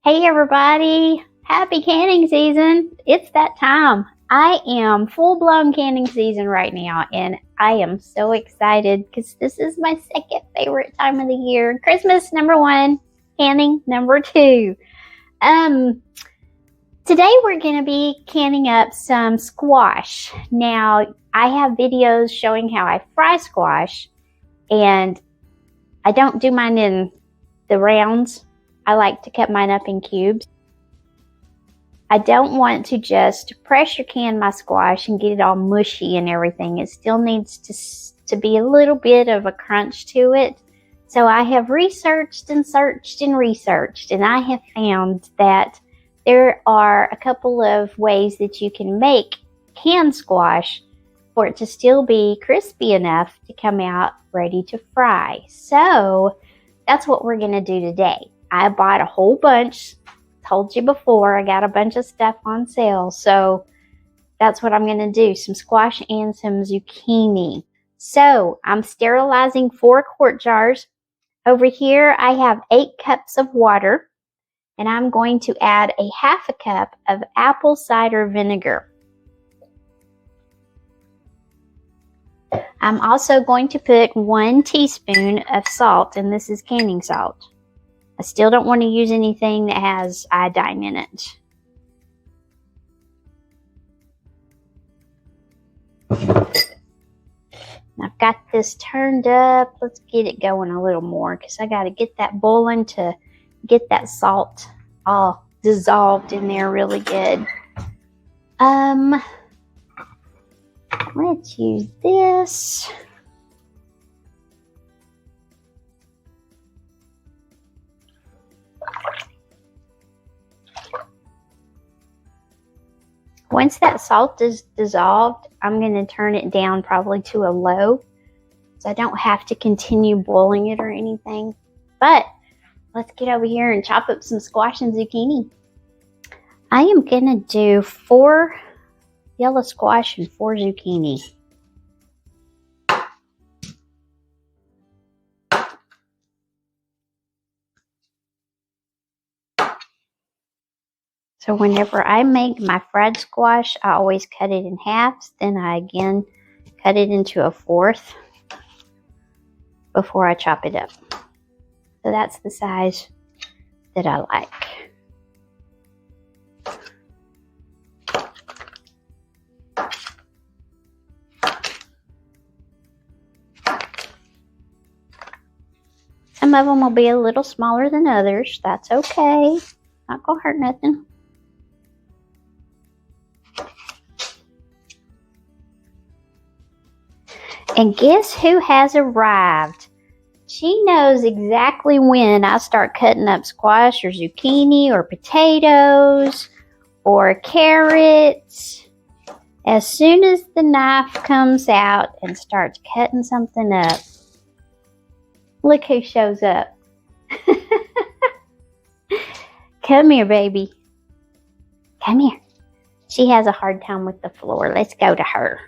Hey everybody, happy canning season. It's that time. I am full-blown canning season right now and I am so excited because this is my second favorite time of the year. Christmas #1, canning #2. Today we're going to be canning up some squash. Now, I have videos showing how I fry squash and I don't do mine in the rounds. I like to cut mine up in cubes. I don't want to just pressure can my squash and get it all mushy and everything. It still needs to be a little bit of a crunch to it. So I have researched and searched and researched, and I have found that there are a couple of ways that you can make canned squash for it to still be crispy enough to come out ready to fry. So that's what we're going to do today. I bought a whole bunch. Told you before, I got a bunch of stuff on sale. So that's what I'm going to do. Some squash and some zucchini. So I'm sterilizing 4 quart jars. Over here, I have 8 cups of water. And I'm going to add a ½ cup of apple cider vinegar. I'm also going to put 1 teaspoon of salt, and this is canning salt. I still don't want to use anything that has iodine in it. I've got this turned up. Let's get it going a little more because I got to get that boiling to get that salt all dissolved in there really good. Let's use this. Once that salt is dissolved, I'm going to turn it down probably to a low, so I don't have to continue boiling it or anything. But let's get over here and chop up some squash and zucchini. I am going to do 4 yellow squash and 4 zucchini. So whenever I make my fried squash, I always cut it in halves. Then I again cut it into a 1/4 before I chop it up. So that's the size that I like. Some of them will be a little smaller than others. That's okay. Not gonna hurt nothing. And guess who has arrived? She knows exactly when I start cutting up squash or zucchini or potatoes or carrots. As soon as the knife comes out and starts cutting something up, look who shows up. Come here, baby. Come here. She has a hard time with the floor. Let's go to her.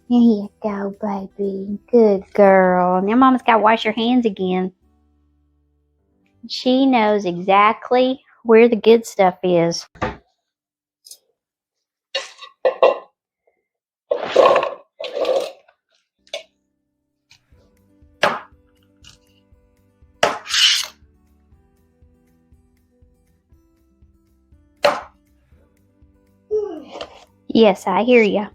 Here you go, baby. Good girl. Now Mama's got to wash her hands again. She knows exactly where the good stuff is. Yes, I hear you.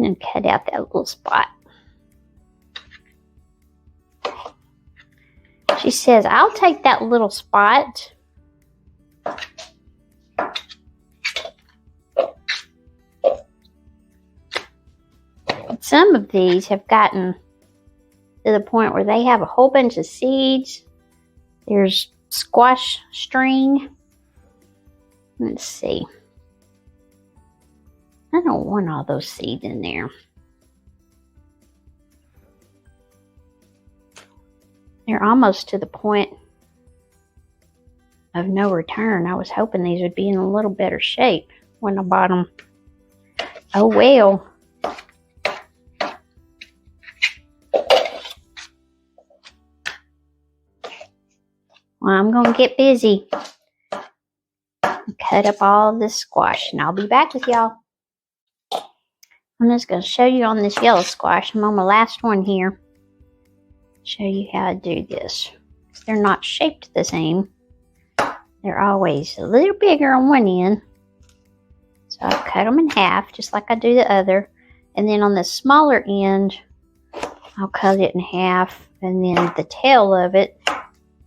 And cut out that little spot. She says, I'll take that little spot. Some of these have gotten to the point where they have a whole bunch of seeds. There's squash string. Let's see. I don't want all those seeds in there. They're almost to the point of no return. I was hoping these would be in a little better shape when I bought them. Oh well. Well, I'm going to get busy and cut up all this squash, and I'll be back with y'all. I'm just going to show you on this yellow squash. I'm on my last one here. Show you how to do this. They're not shaped the same. They're always a little bigger on one end. So I'll cut them in half, just like I do the other. And then on the smaller end, I'll cut it in half. And then the tail of it,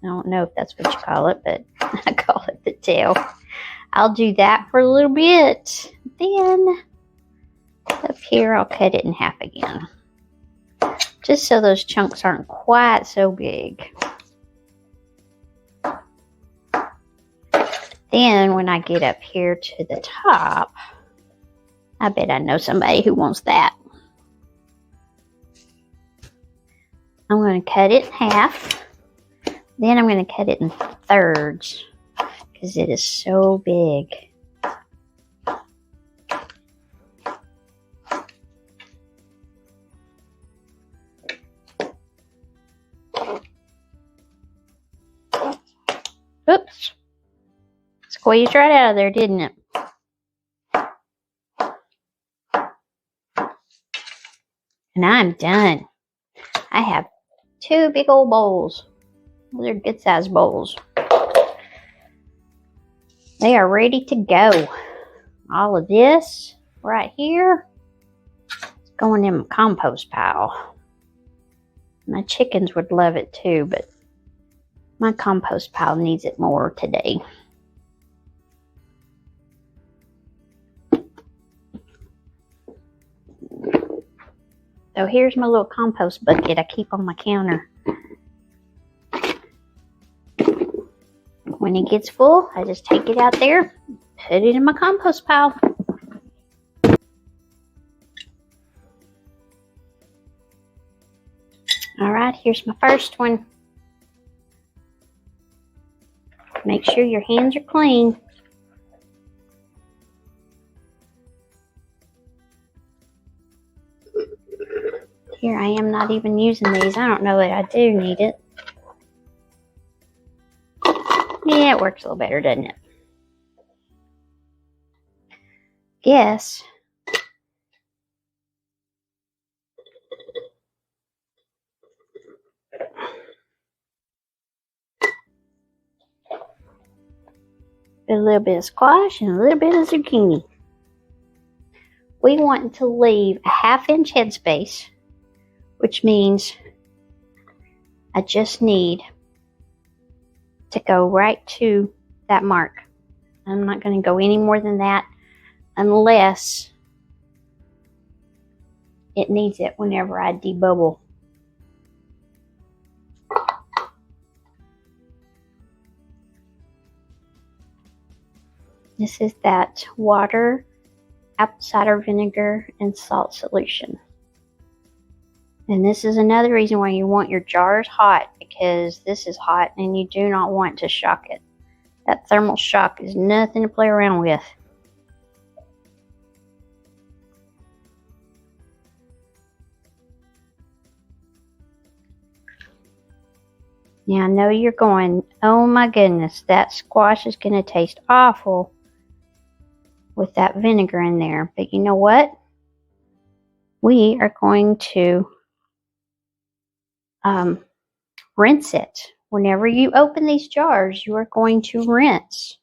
I don't know if that's what you call it, but I call it the tail. I'll do that for a little bit. Then up here, I'll cut it in half again. Just so those chunks aren't quite so big. Then when I get up here to the top, I bet I know somebody who wants that. I'm going to cut it in half. Then I'm going to cut it in thirds because it is so big. Oops. Squeezed right out of there, didn't it? And I'm done. I have 2 big old bowls. They're good sized bowls. They are ready to go. All of this right here is going in my compost pile. My chickens would love it too, but my compost pile needs it more today. So here's my little compost bucket I keep on my counter. When it gets full, I just take it out there, put it in my compost pile. All right, here's my first one. Make sure your hands are clean. Here I am not even using these. I don't know that I do need it. Yeah, it works a little better, doesn't it? Yes. A little bit of squash and a little bit of zucchini. We want to leave a 1/2 inch headspace, which means I just need to go right to that mark. I'm not going to go any more than that unless it needs it whenever I debubble. This is that water, apple cider vinegar, and salt solution. And this is another reason why you want your jars hot, because this is hot and you do not want to shock it. That thermal shock is nothing to play around with. Now I know you're going, oh my goodness, that squash is going to taste awful with that vinegar in there. But you know what? We are going to rinse it. Whenever you open these jars, you are going to rinse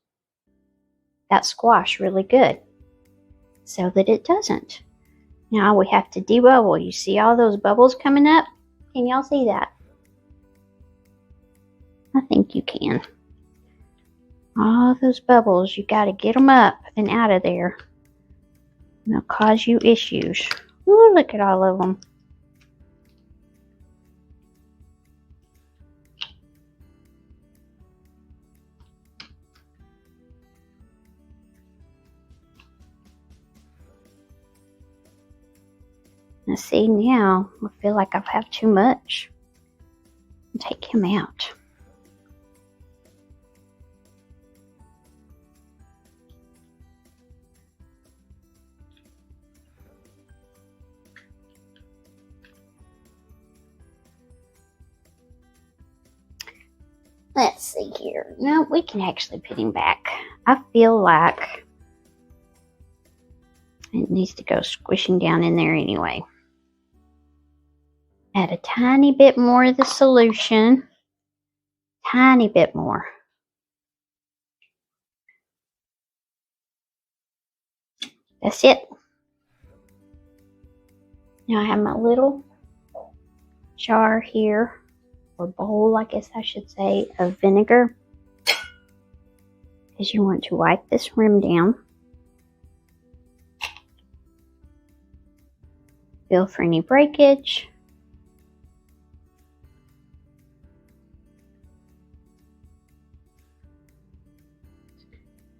that squash really good so that it doesn't. Now we have to debubble. You see all those bubbles coming up? Can y'all see that? I think you can. All those bubbles, you got to get them up and out of there. They'll cause you issues. Ooh, look at all of them. Now see, now I feel like I've had too much. Take him out. Let's see here. No, we can actually put him back. I feel like it needs to go squishing down in there anyway. Add a tiny bit more of the solution. Tiny bit more. That's it. Now I have my little jar here, or bowl, I guess I should say, of vinegar. Because you want to wipe this rim down. Feel for any breakage.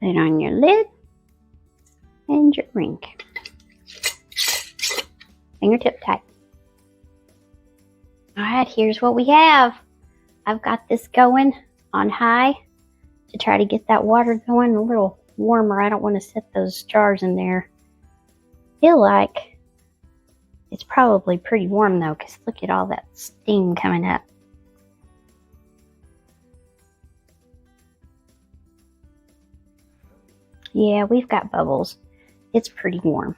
Put it on your lid and your ring. Fingertip tight. Alright, here's what we have. I've got this going on high to try to get that water going a little warmer. I don't want to set those jars in there. I feel like it's probably pretty warm though, because look at all that steam coming up. Yeah, we've got bubbles. It's pretty warm.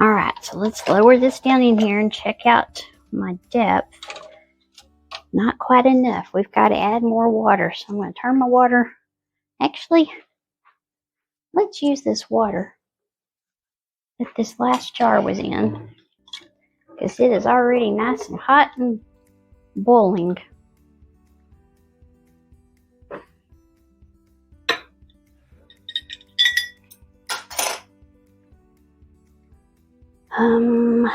Alright, so let's lower this down in here and check out my depth. Not quite enough. We've got to add more water. So I'm going to turn my water. Actually, let's use this water that this last jar was in, because it is already nice and hot and boiling. Can I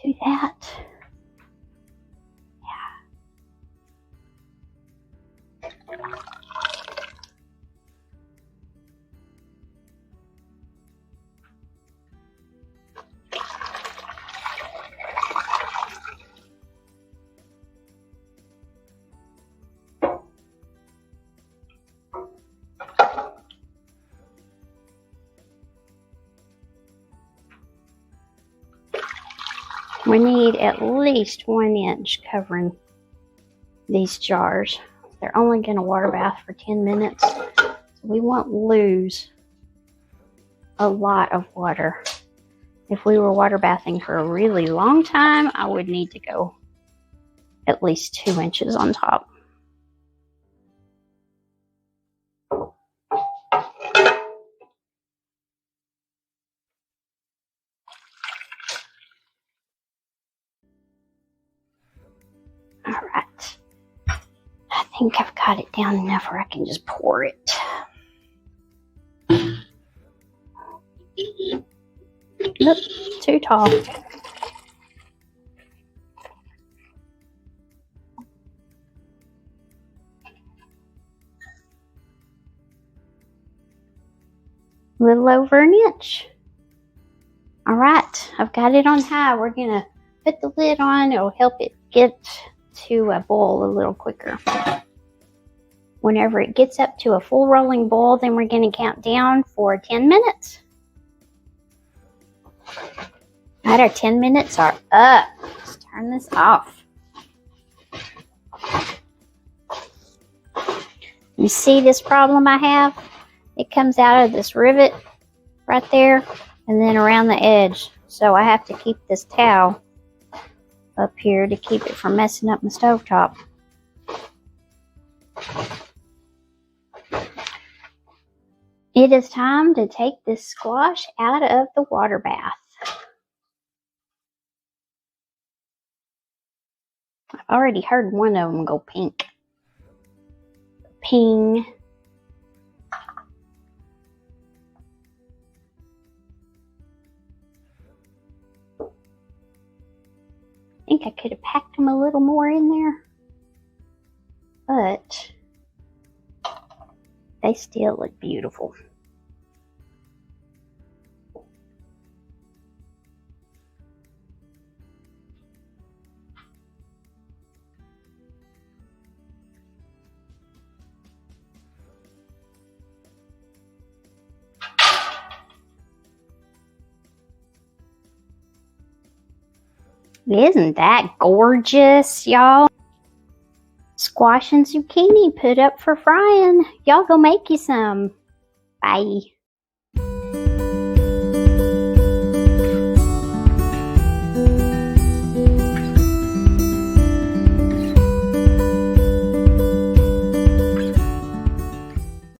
do that? We need at least 1 inch covering these jars. They're only going to water bath for 10 minutes. So we won't lose a lot of water. If we were water bathing for a really long time, I would need to go at least 2 inches on top. Alright. I think I've got it down enough where I can just pour it. Nope, too tall. A little over an inch. Alright, I've got it on high. We're going to put the lid on. It'll help it get to a boil a little quicker. Whenever it gets up to a full rolling boil, then we're going to count down for 10 minutes. Alright, our 10 minutes are up. Let's turn this off. You see this problem I have? It comes out of this rivet right there and then around the edge. So I have to keep this towel up here to keep it from messing up my stovetop. It is time to take this squash out of the water bath. I've already heard one of them go pink. Ping. I think I could have packed them a little more in there, but they still look beautiful. Isn't that gorgeous, y'all? squash and zucchini put up for frying. Y'all go make you some. Bye.